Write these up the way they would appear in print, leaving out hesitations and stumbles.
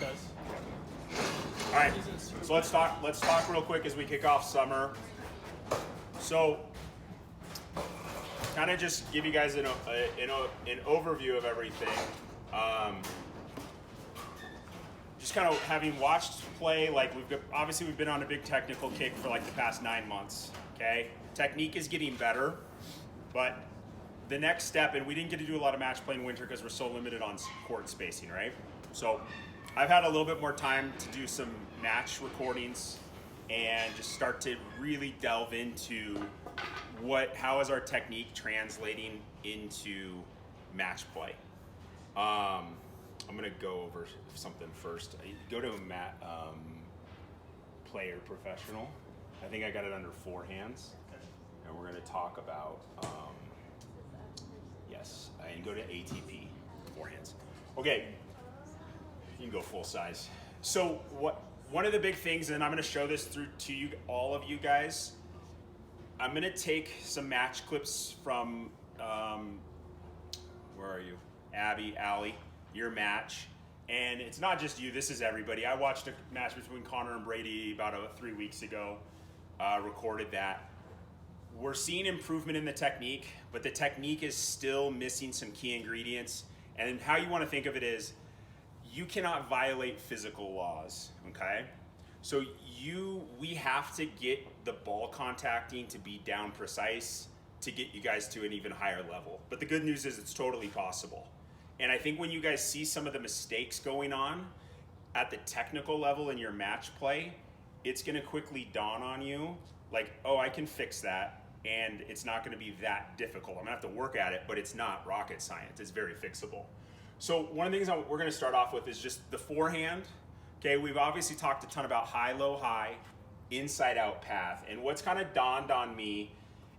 does. All right, so let's talk real quick as we kick off summer. So, kind of just give you guys an overview of everything. Just kind of having watched play, like obviously we've been on a big technical kick for like the past 9 months. Okay, technique is getting better, but the next step, and we didn't get to do a lot of match play in winter because we're so limited on court spacing, right? So I've had a little bit more time to do some match recordings and just start to really delve into how is our technique translating into match play. I'm gonna go over something first. Go to player professional. I think I got it under forehands, and we're gonna talk about yes, and go to ATP forehands. Okay. You can go full size. So one of the big things, and I'm going to show this through to you, all of you guys. I'm going to take some match clips from where are you, Abby, Allie, your match, and it's not just you. This is everybody. I watched a match between Connor and Brady about 3 weeks ago. Recorded that. We're seeing improvement in the technique, but the technique is still missing some key ingredients. And how you want to think of it is, you cannot violate physical laws, okay? So we have to get the ball contacting to be down precise to get you guys to an even higher level. But the good news is it's totally possible. And I think when you guys see some of the mistakes going on at the technical level in your match play, it's gonna quickly dawn on you, like, oh, I can fix that, and it's not gonna be that difficult. I'm gonna have to work at it, but it's not rocket science, it's very fixable. So one of the things we're going to start off with is just the forehand. Okay, we've obviously talked a ton about high, low, high, inside out path. And what's kind of dawned on me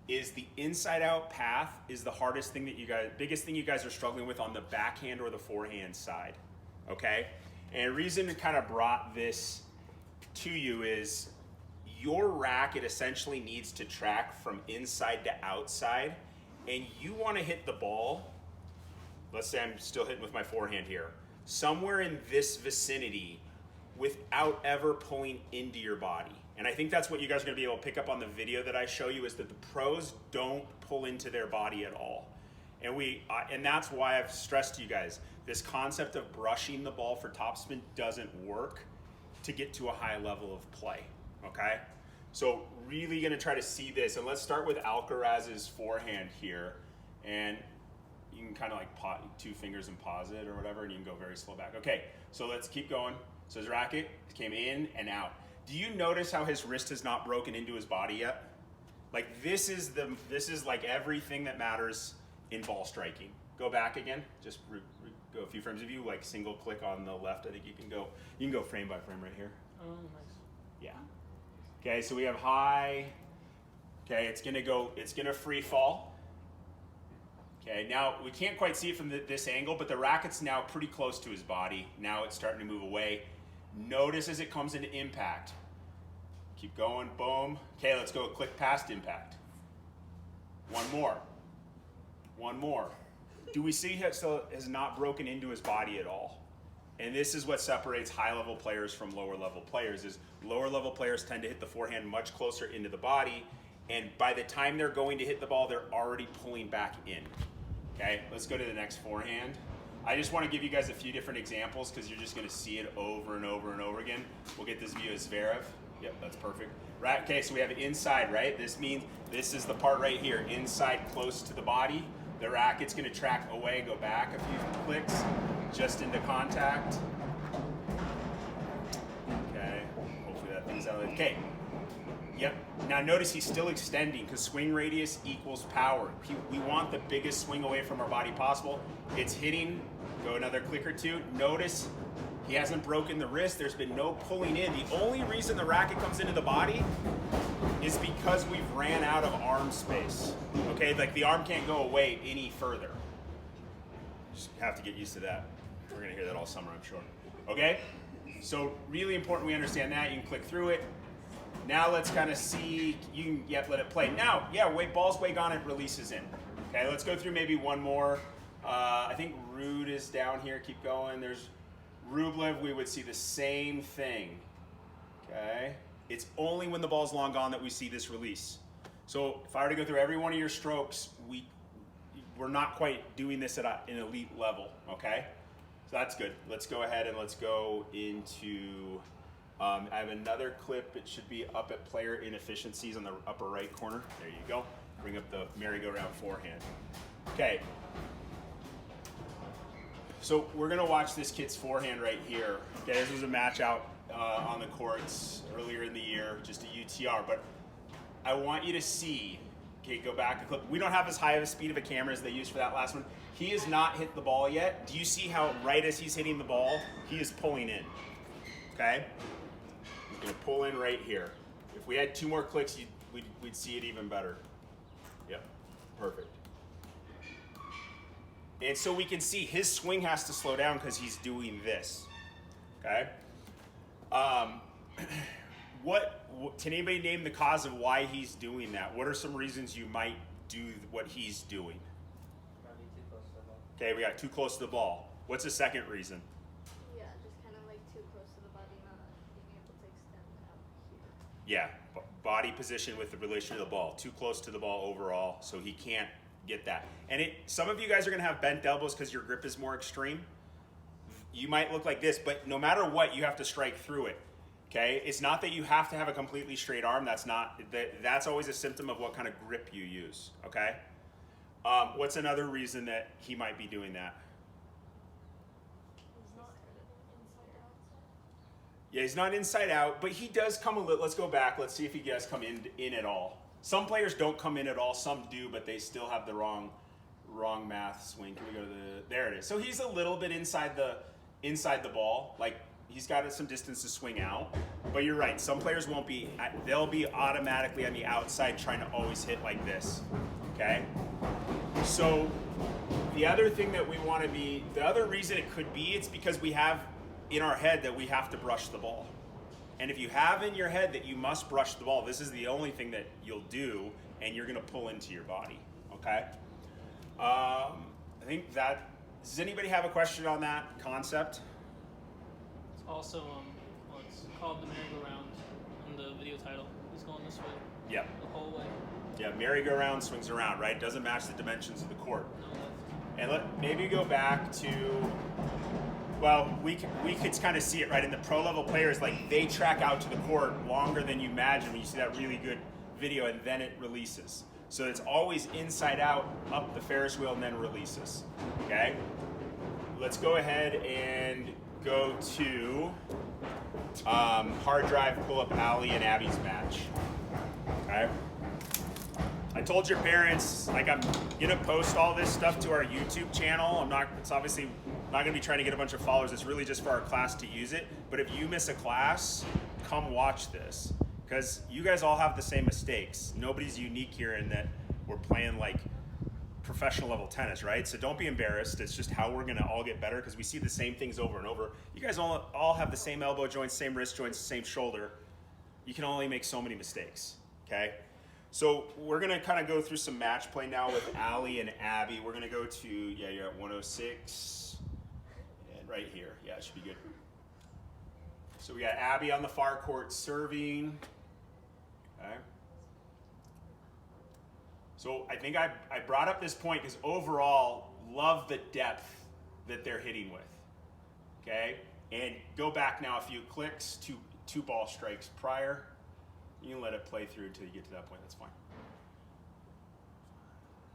is the inside out path is the hardest thing biggest thing you guys are struggling with on the backhand or the forehand side. Okay? And the reason I kind of brought this to you is your racket essentially needs to track from inside to outside, and you want to hit the ball. Let's say I'm still hitting with my forehand here, somewhere in this vicinity without ever pulling into your body. And I think that's what you guys are gonna be able to pick up on the video that I show you, is that the pros don't pull into their body at all. And that's why I've stressed to you guys, this concept of brushing the ball for topspin doesn't work to get to a high level of play, okay? So really gonna try to see this, and let's start with Alcaraz's forehand here. And you can kind of like 2 fingers and pause it or whatever, and you can go very slow back. Okay, so let's keep going. So his racket came in and out. Do you notice how his wrist has not broken into his body yet? Like this is like everything that matters in ball striking. Go back again, just go a few frames. If you like single click on the left, I think you can go frame by frame right here. Oh, nice. Yeah. Okay, so we have high. Okay, it's gonna free fall. Okay, now we can't quite see it from this angle, but the racket's now pretty close to his body. Now it's starting to move away. Notice as it comes into impact. Keep going, boom. Okay, let's go click past impact. One more. Do we see he has not broken into his body at all? And this is what separates high-level players from lower-level players, is lower-level players tend to hit the forehand much closer into the body, and by the time they're going to hit the ball, they're already pulling back in. Okay, let's go to the next forehand. I just want to give you guys a few different examples because you're just going to see it over and over and over again. We'll get this view of Zverev. Yep, that's perfect. Right, okay, so we have it inside, right? This means this is the part right here, inside close to the body. The racket's going to track away, go back a few clicks, just into contact. Okay, hopefully that thing's out of it. Okay. Yep. Now notice he's still extending because swing radius equals power. We want the biggest swing away from our body possible. It's hitting. Go another click or two. Notice he hasn't broken the wrist. There's been no pulling in. The only reason the racket comes into the body is because we've ran out of arm space. Okay, like the arm can't go away any further. Just have to get used to that. We're gonna hear that all summer, I'm sure. Okay, so really important we understand that. You can click through it. Now let's kind of see, you can let it play. Now, ball's way gone, it releases in. Okay, let's go through maybe one more. I think Rude is down here, keep going. There's Rublev, we would see the same thing. Okay? It's only when the ball's long gone that we see this release. So if I were to go through every one of your strokes, we're not quite doing this at an elite level, okay? So that's good. Let's go ahead and let's go into, I have another clip. It should be up at player inefficiencies on the upper right corner. There you go. Bring up the merry-go-round forehand. Okay. So we're gonna watch this kid's forehand right here. Okay, this was a match out on the courts earlier in the year, just a UTR, but I want you to see, okay, go back a clip. We don't have as high of a speed of a camera as they used for that last one. He has not hit the ball yet. Do you see how right as he's hitting the ball, he is pulling in, okay? He's gonna pull in right here. If we had 2 more clicks, we'd see it even better. Yep, perfect. And so we can see his swing has to slow down because he's doing this, okay? Can anybody name the cause of why he's doing that? What are some reasons you might do what he's doing? Probably too close to the ball. Okay, we got too close to the ball. What's the second reason? Yeah, just kind of like too close to the body, not being able to extend out here. Yeah, body position with the relation to the ball. Too close to the ball overall, so he can't get that. And some of you guys are gonna have bent elbows because your grip is more extreme. You might look like this, but no matter what, you have to strike through it. Okay, it's not that you have to have a completely straight arm. That's always a symptom of what kind of grip you use. Okay, what's another reason that he might be doing that? He's not inside out. Yeah, he's not inside out, but he does come a little. Let's go back. Let's see if he does come in at all. Some players don't come in at all. Some do, but they still have the wrong math swing. Can we go to there it is. So he's a little bit inside the ball, like. He's got some distance to swing out, but you're right. Some players won't be, they'll be automatically on the outside trying to always hit like this, okay? So the other thing that we want to be, the other reason it could be, it's because we have in our head that we have to brush the ball. And if you have in your head that you must brush the ball, this is the only thing that you'll do, and you're gonna pull into your body, okay? I think that, does anybody have a question on that concept? Also, well, it's called the merry-go-round in the video title. He's going this way. Yep. The whole way. Yeah, merry-go-round swings around, right? Doesn't match the dimensions of the court. No left. And maybe go back to, well, we could kind of see it, right? In the pro level players, like they track out to the court longer than you imagine when you see that really good video, and then it releases. So it's always inside out, up the Ferris wheel, and then releases, okay? Let's go ahead and go to hard drive, pull up Ali and Abby's match. Okay. I told your parents, like, I'm gonna post all this stuff to our YouTube channel. It's obviously not gonna be trying to get a bunch of followers. It's really just for our class to use it. But if you miss a class, come watch this. Because you guys all have the same mistakes. Nobody's unique here in that we're playing like professional level tennis, right? So don't be embarrassed. It's just how we're gonna all get better because we see the same things over and over. You guys all have the same elbow joints, same wrist joints, same shoulder. You can only make so many mistakes, okay? So we're gonna kind of go through some match play now with Ali and Abby. We're gonna go to, yeah, you're at 106, and right here, yeah, it should be good. So we got Abby on the far court serving, okay? So I think I brought up this point because overall, love the depth that they're hitting with, okay? And go back now a few clicks, two ball strikes prior. You can let it play through until you get to that point, that's fine.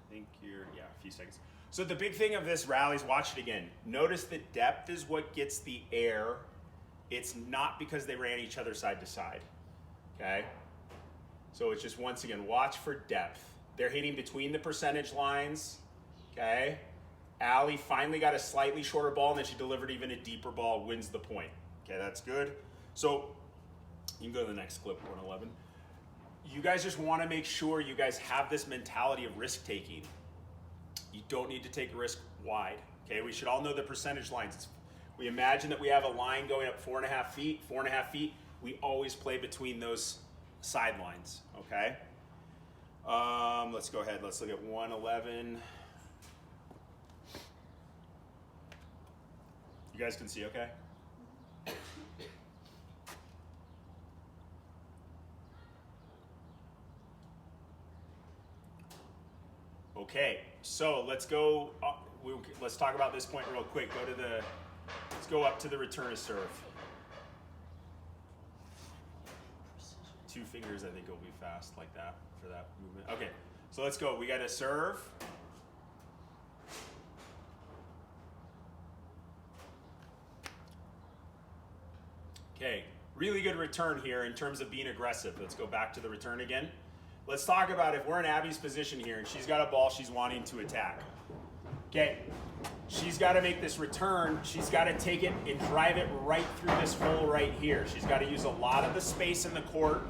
I think a few seconds. So the big thing of this rally is, watch it again. Notice the depth is what gets the air. It's not because they ran each other side to side, okay? So it's just, once again, watch for depth. They're hitting between the percentage lines, okay? Ali finally got a slightly shorter ball, and then she delivered even a deeper ball, wins the point. Okay, that's good. So you can go to the next clip, 111. You guys just want to make sure you guys have this mentality of risk-taking. You don't need to take a risk wide, okay? We should all know the percentage lines. We imagine that we have a line going up 4.5 feet, 4.5 feet. We always play between those sidelines, okay? Let's go ahead. Let's look at 111. You guys can see okay? Okay, so let's go. Let's talk about this point real quick. Let's go up to the return of serve. 2 fingers, I think, will be fast like that for that movement. Okay, so let's go. We got to serve. Okay, really good return here in terms of being aggressive. Let's go back to the return again. Let's talk about if we're in Abby's position here and she's got a ball she's wanting to attack. Okay, she's got to make this return. She's got to take it and drive it right through this hole right here. She's got to use a lot of the space in the court,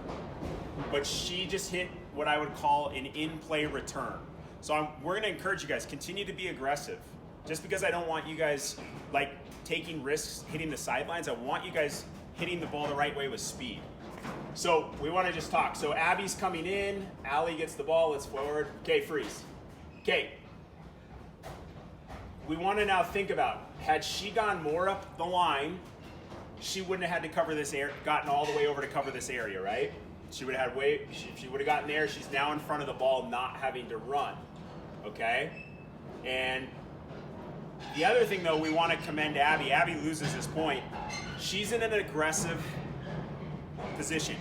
but she just hit what I would call an in-play return. So we're going to encourage you guys, continue to be aggressive. Just because I don't want you guys like taking risks, hitting the sidelines, I want you guys hitting the ball the right way with speed. So we want to just talk. So Abby's coming in, Allie gets the ball, let's forward. Okay, freeze. Okay. We want to now think about, had she gone more up the line, she wouldn't have had to cover this area, gotten all the way over to cover this area, right? She would have had she would have gotten there. She's now in front of the ball, not having to run. Okay? And the other thing, though, we want to commend Abby. Abby loses this point. She's in an aggressive position.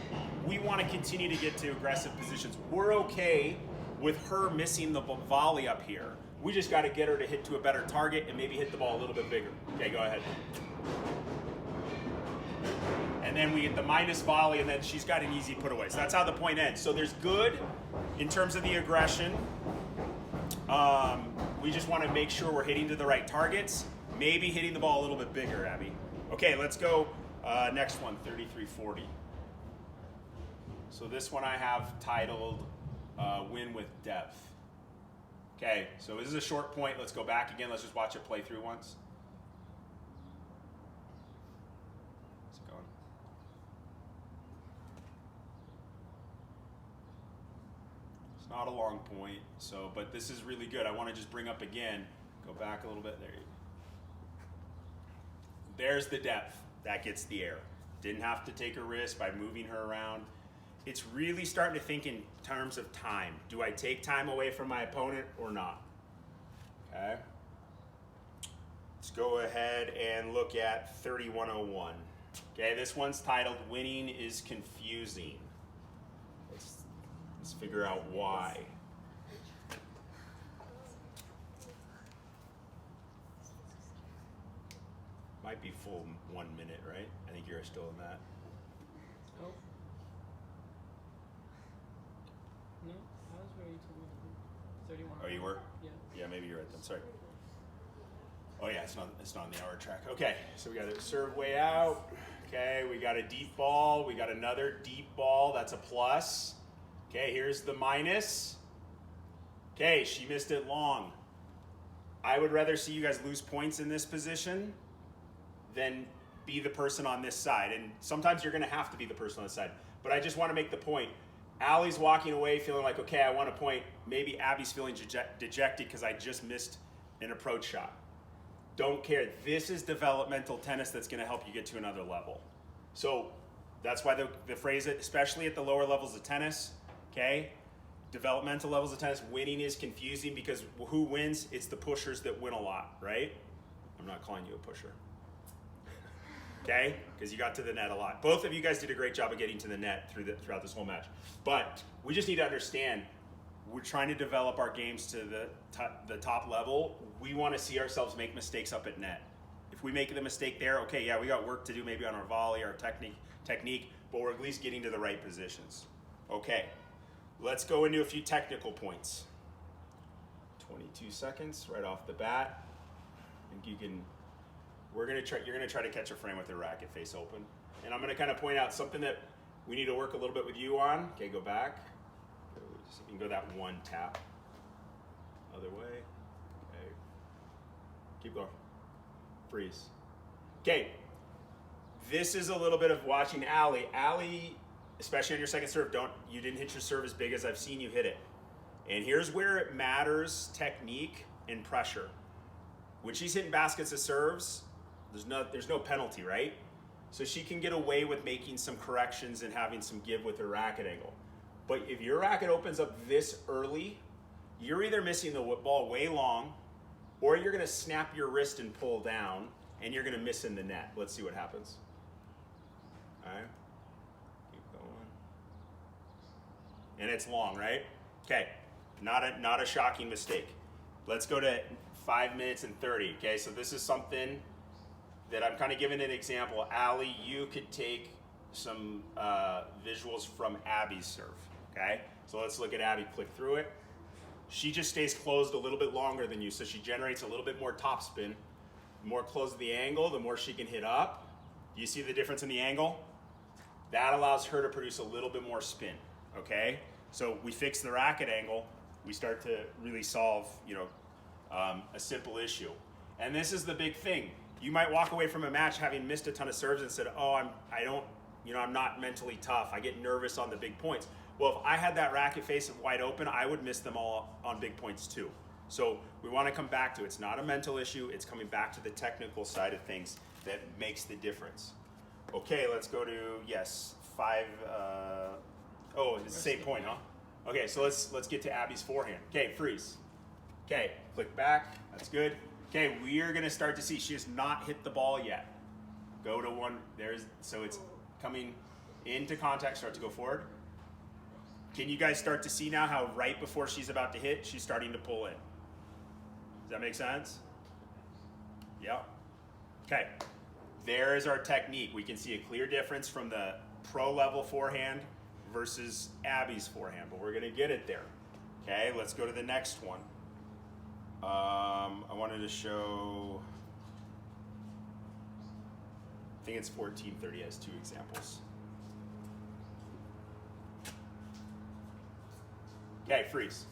We want to continue to get to aggressive positions. We're okay with her missing the volley up here. We just got to get her to hit to a better target and maybe hit the ball a little bit bigger. Okay, go ahead. And then we get the minus volley, and then she's got an easy put away. So that's how the point ends. So there's good in terms of the aggression. We just want to make sure we're hitting to the right targets. Maybe hitting the ball a little bit bigger, Abby. Okay, let's go next one, 33-40. So this one I have titled Win with Depth. Okay, so this is a short point. Let's go back again. Let's just watch it play through once. How's it going? It's not a long point, but this is really good. I want to just bring up again. Go back a little bit. There you go. There's the depth. That gets the air. Didn't have to take a risk by moving her around. It's really starting to think in terms of time. Do I take time away from my opponent or not? Okay. Let's go ahead and look at 3101. Okay, this one's titled Winning is Confusing. Let's figure out why. Might be full 1 minute, right? I think you're still in that. Oh. No, I was where you told me to be. 31. Oh, you were? Yeah. Yeah, maybe you're right then. Sorry. Oh yeah, it's not on the hour track. Okay, so we got a serve way out. Okay, we got a deep ball. We got another deep ball. That's a plus. Okay, here's the minus. Okay, she missed it long. I would rather see you guys lose points in this position than be the person on this side. And sometimes you're gonna have to be the person on this side. But I just wanna make the point. Allie's walking away feeling like, okay, I want a point. Maybe Abby's feeling dejected because I just missed an approach shot. Don't care. This is developmental tennis that's gonna help you get to another level. So that's why the phrase, especially at the lower levels of tennis, okay? Developmental levels of tennis, winning is confusing because who wins? It's the pushers that win a lot, right? I'm not calling you a pusher. Okay, because you got to the net a lot. Both of you guys did a great job of getting to the net throughout this whole match. But we just need to understand, we're trying to develop our games to the top level. We want to see ourselves make mistakes up at net. If we make the mistake there, okay, yeah, we got work to do maybe on our volley, our technique, but we're at least getting to the right positions. Okay, let's go into a few technical points. 22 seconds right off the bat. I think you can. You're gonna try to catch a frame with the racket face open. And I'm gonna kind of point out something that we need to work a little bit with you on. Okay, go back. You can go that one tap. Other way. Okay. Keep going. Freeze. Okay. This is a little bit of watching Allie. Allie, especially on your second serve, you didn't hit your serve as big as I've seen you hit it. And here's where it matters, technique and pressure. When she's hitting baskets of serves, there's no penalty, right? So she can get away with making some corrections and having some give with her racket angle. But if your racket opens up this early, you're either missing the ball way long, or you're gonna snap your wrist and pull down, and you're gonna miss in the net. Let's see what happens. All right, keep going. And it's long, right? Okay, not a shocking mistake. Let's go to 5 minutes and 30. Okay, so this is something that I'm kind of giving an example. Allie, you could take some visuals from Abby's serve. Okay, so let's look at Abby. Click through it. She just stays closed a little bit longer than you, so she generates a little bit more topspin. The more closed the angle, the more she can hit up. Do you see the difference in the angle? That allows her to produce a little bit more spin. Okay, so we fix the racket angle. We start to really solve, a simple issue. And this is the big thing. You might walk away from a match having missed a ton of serves and said, "Oh, I'm not mentally tough. I get nervous on the big points." Well, if I had that racket face wide open, I would miss them all on big points too. So we want to come back to it. It's not a mental issue. It's coming back to the technical side of things that makes the difference. Okay, let's go to, yes, 5. It's the same point, huh? Okay, so let's get to Abby's forehand. Okay, freeze. Okay, click back. That's good. Okay, we are going to start to see she has not hit the ball yet. Go to one. So it's coming into contact. Start to go forward. Can you guys start to see now how right before she's about to hit, she's starting to pull in? Does that make sense? Yeah. Okay. There is our technique. We can see a clear difference from the pro level forehand versus Abby's forehand, but we're going to get it there. Okay, let's go to the next one. I wanted to show, I think it's 1430 has 2 examples. Okay, freeze.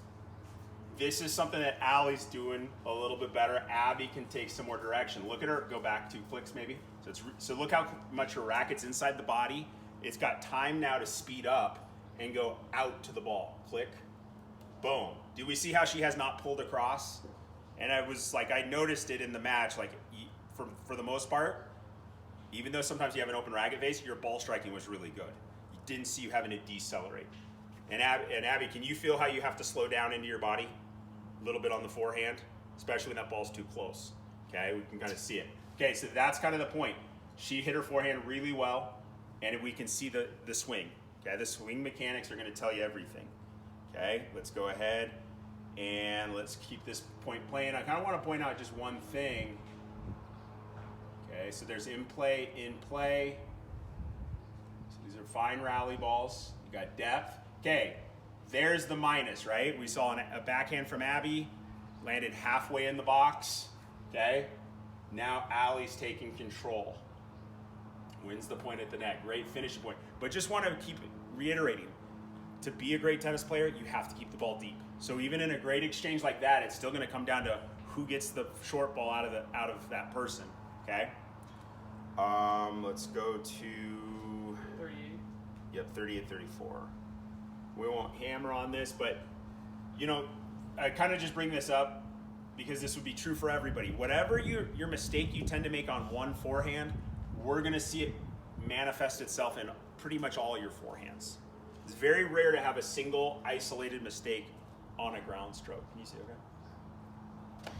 This is something that Allie's doing a little bit better. Abby can take some more direction. Look at her, go back 2 clicks maybe. So look how much her racket's inside the body. It's got time now to speed up and go out to the ball. Click, boom. Do we see how she has not pulled across? And I noticed it in the match, for the most part, even though sometimes you have an open racket face, your ball striking was really good. You didn't see you having to decelerate. And Abby, can you feel how you have to slow down into your body a little bit on the forehand, especially when that ball's too close? Okay, we can kind of see it. Okay, so that's kind of the point. She hit her forehand really well, and we can see the swing. Okay, the swing mechanics are going to tell you everything. Okay, let's go ahead and let's keep this point playing. I kind of want to point out just one thing. Okay, so there's in play. So these are fine rally balls. You got depth. Okay, there's the minus, right? We saw a backhand from Abby, landed halfway in the box. Okay, now Allie's taking control. Wins the point at the net. Great finishing point. But just want to keep reiterating, to be a great tennis player, you have to keep the ball deep. So even in a great exchange like that, it's still going to come down to who gets the short ball out of that person. Okay. Let's go to 38. Yep, 38-34. We won't hammer on this, but I kind of just bring this up because this would be true for everybody. Whatever your mistake you tend to make on one forehand, we're going to see it manifest itself in pretty much all your forehands. It's very rare to have a single isolated mistake on a ground stroke. Can you see okay?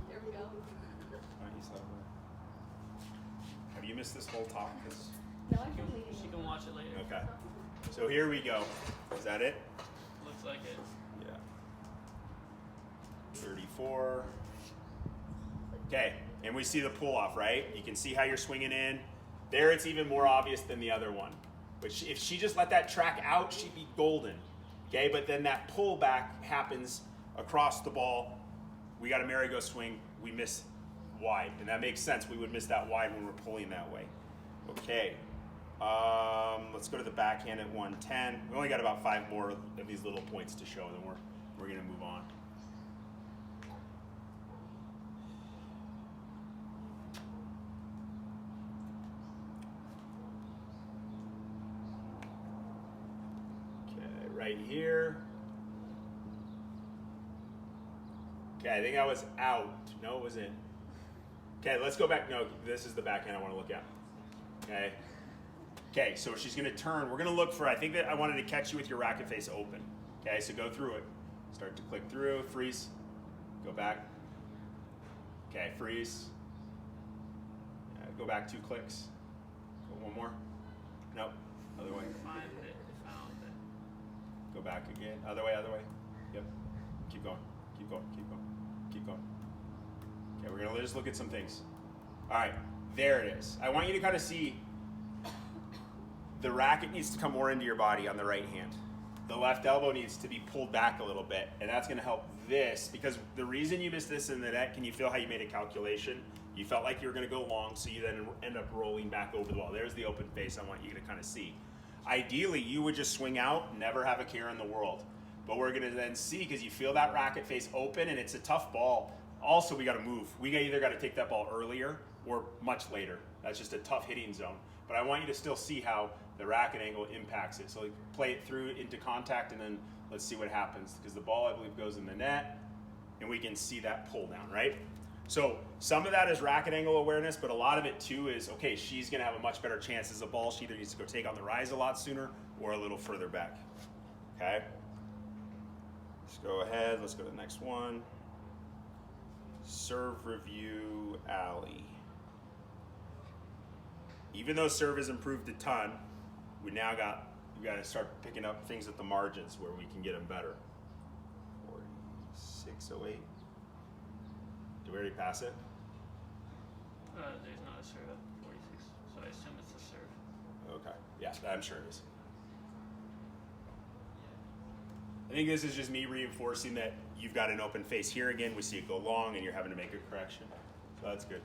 There we go. Have you missed this whole talk? No, I can leave. She can watch it later. Okay. So here we go. Is that it? Looks like it. Yeah. 34. Okay, and we see the pull off, right? You can see how you're swinging in. There it's even more obvious than the other one. But if she just let that track out, she'd be golden. Okay, but then that pull back happens across the ball. We got a merry-go swing. We miss wide, and that makes sense. We would miss that wide when we're pulling that way. Okay, let's go to the backhand at 110. We only got about 5 more of these little points to show, then we're gonna move on. Okay, right here. Okay, I think I was out. No, it was in. Okay, let's go back. No, this is the backhand I want to look at. Okay. Okay, so she's going to turn. We're going to look for, I think that I wanted to catch you with your racket face open. Okay, so go through it. Start to click through, freeze, go back. Okay, freeze. Go back 2 clicks. Go one more. Nope, other way. Find it. Found it. Go back again, other way, other way. Yep, keep going, keep going, keep going, keep going. Okay, we're gonna just look at some things. All right, there it is. I want you to kind of see the racket needs to come more into your body on the right hand. The left elbow needs to be pulled back a little bit, and that's gonna help this, because the reason you missed this in the net, can you feel how you made a calculation? You felt like you were gonna go long, so you then end up rolling back over the ball. There's the open face I want you to kind of see. Ideally, you would just swing out, never have a care in the world. But we're gonna then see, because you feel that racket face open, and it's a tough ball. Also, we gotta move. We either gotta take that ball earlier or much later. That's just a tough hitting zone. But I want you to still see how the racket angle impacts it. So play it through into contact, and then let's see what happens. Because the ball, I believe, goes in the net, and we can see that pull down, right? So some of that is racket angle awareness, but a lot of it too is, okay, she's gonna have a much better chance as a ball. She either needs to go take on the rise a lot sooner or a little further back, okay? Let's go ahead, let's go to the next one. Serve review, Allie. Even though serve has improved a ton, we got to start picking up things at the margins where we can get them better. 46.08. Did we already pass it? There's not a serve at 46, so I assume it's a serve. Okay, yeah, I'm sure it is. I think this is just me reinforcing that you've got an open face. Here again, we see it go long and you're having to make a correction. So that's good.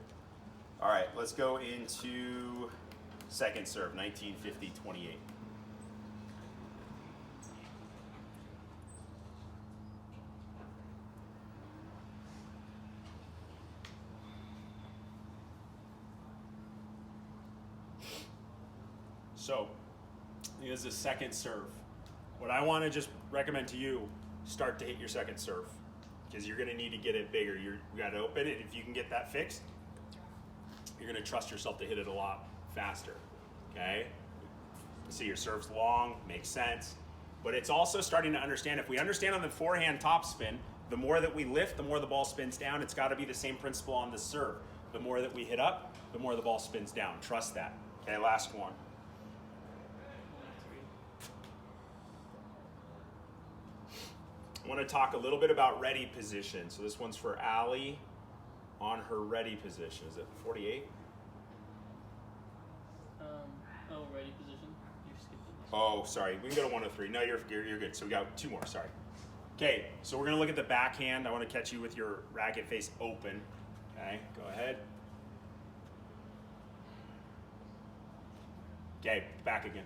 All right, let's go into second serve, 1950-28. So, this is a second serve. What I want to just recommend to you, start to hit your second serve, because you're going to need to get it bigger. You got to open it. If you can get that fixed, you're going to trust yourself to hit it a lot faster. Okay? See, your serve's long, makes sense. But it's also starting to understand, if we understand on the forehand topspin, the more that we lift, the more the ball spins down. It's got to be the same principle on the serve. The more that we hit up, the more the ball spins down. Trust that. Okay, last one. I want to talk a little bit about ready position. So this one's for Allie on her ready position. Is it 48? Ready position. You skipped it. Oh, sorry. We can go to 103. No, you're good. So we got 2 more. Sorry. Okay, so we're going to look at the backhand. I want to catch you with your racket face open. Okay, go ahead. Okay, back again.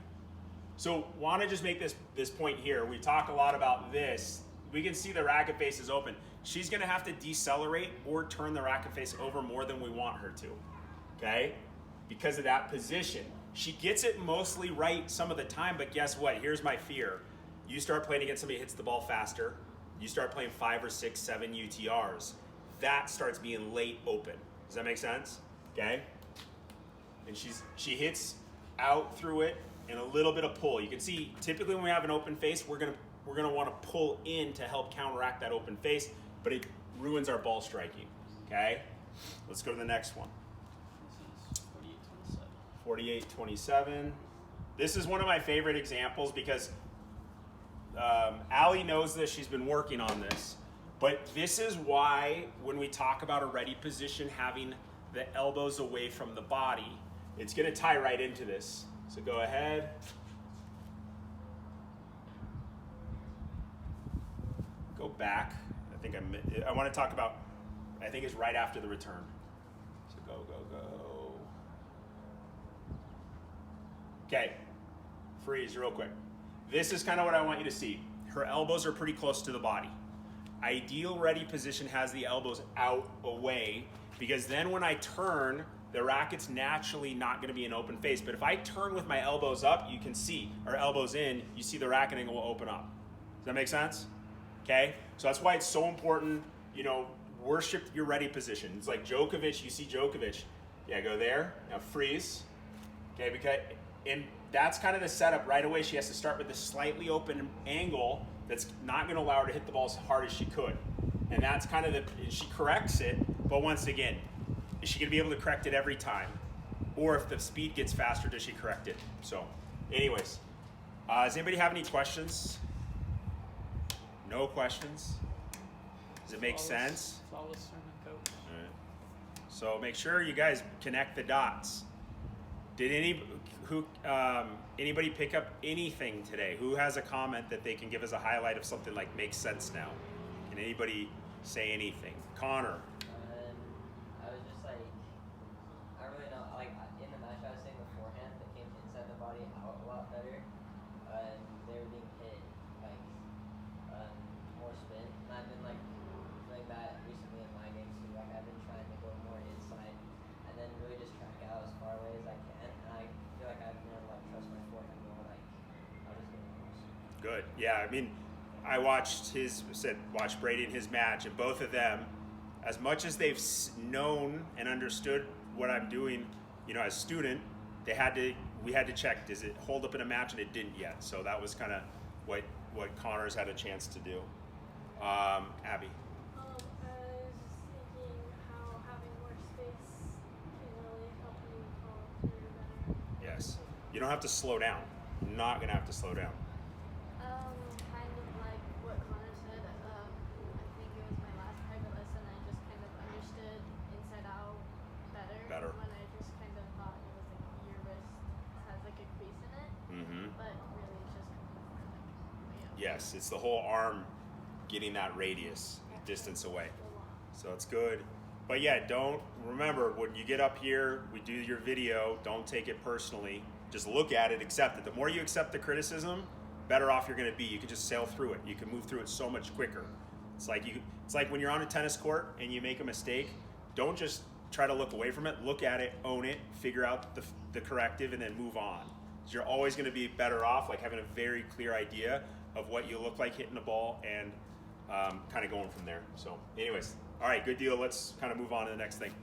So want to just make this point here. We talk a lot about this. We can see the racket face is open. She's going to have to decelerate or turn the racket face over more than we want her to, okay? Because of that position. She gets it mostly right some of the time, but guess what? Here's my fear. You start playing against somebody who hits the ball faster. You start playing 5 or 6, 7 UTRs. That starts being late open. Does that make sense? Okay? And she hits out through it and a little bit of pull. You can see typically when we have an open face, we're gonna want to pull in to help counteract that open face, but it ruins our ball striking. Okay? Let's go to the next one. This is 48-27. 48-27. This is one of my favorite examples because Allie knows this. She's been working on this. But this is why when we talk about a ready position, having the elbows away from the body, it's going to tie right into this. So go ahead. Go back. I want to talk about, I think it's right after the return. So go. Okay, freeze real quick. This is kind of what I want you to see. Her elbows are pretty close to the body. Ideal ready position has the elbows out away, because then when I turn, the racket's naturally not going to be an open face. But if I turn with my elbows up, you can see, or elbows in, you see the racket angle will open up. Does that make sense? Okay, so that's why it's so important, worship your ready position. It's like Djokovic, you see Djokovic. Yeah, go there, now freeze. Okay, because and that's kind of the setup right away. She has to start with a slightly open angle that's not going to allow her to hit the ball as hard as she could. And that's kind of she corrects it, but once again, is she going to be able to correct it every time? Or if the speed gets faster, does she correct it? So, anyways, does anybody have any questions? No questions? Does it make sense? Flawless sermon, coach. All right. So make sure you guys connect the dots. Did anybody pick up anything today? Who has a comment that they can give us a highlight of something like makes sense now? Can anybody say anything? Connor. I was just like, I don't really know. Like in the match, I was saying the forehand that came inside the body out a lot better. They were being hit like more spin, and I've been like doing that recently in my game too. Like I've been trying to go more inside, and then really just track out as far away as I can. And I feel like I've learned to like trust my forehand more. Like I'll just get close. Good. Yeah, I mean, I watched Braden his match, and both of them, as much as they've known and understood what I'm doing, you know, as a student, we had to check, does it hold up in a match, and it didn't yet. So that was kind of what Connor's had a chance to do. Abby. I was just thinking how having more space can really help you follow through better. Yes. You don't have to slow down. You're not going to have to slow down. Kind of like what Connor said. I think it was my last private lesson. I just kind of understood inside out better. When I just kind of thought it was like your wrist has like a crease in it. Mm-hmm. But really it's just coming more like way up. Yes, it's the whole arm getting that radius distance away. So it's good. But yeah, remember, when you get up here, we do your video, don't take it personally. Just look at it, accept it. The more you accept the criticism, better off you're going to be. You can just sail through it. You can move through it so much quicker. It's like when you're on a tennis court and you make a mistake, don't just try to look away from it. Look at it, own it, figure out the corrective, and then move on. So you're always going to be better off like having a very clear idea of what you look like hitting the ball and kind of going from there. So anyways, all right, good deal. Let's kind of move on to the next thing.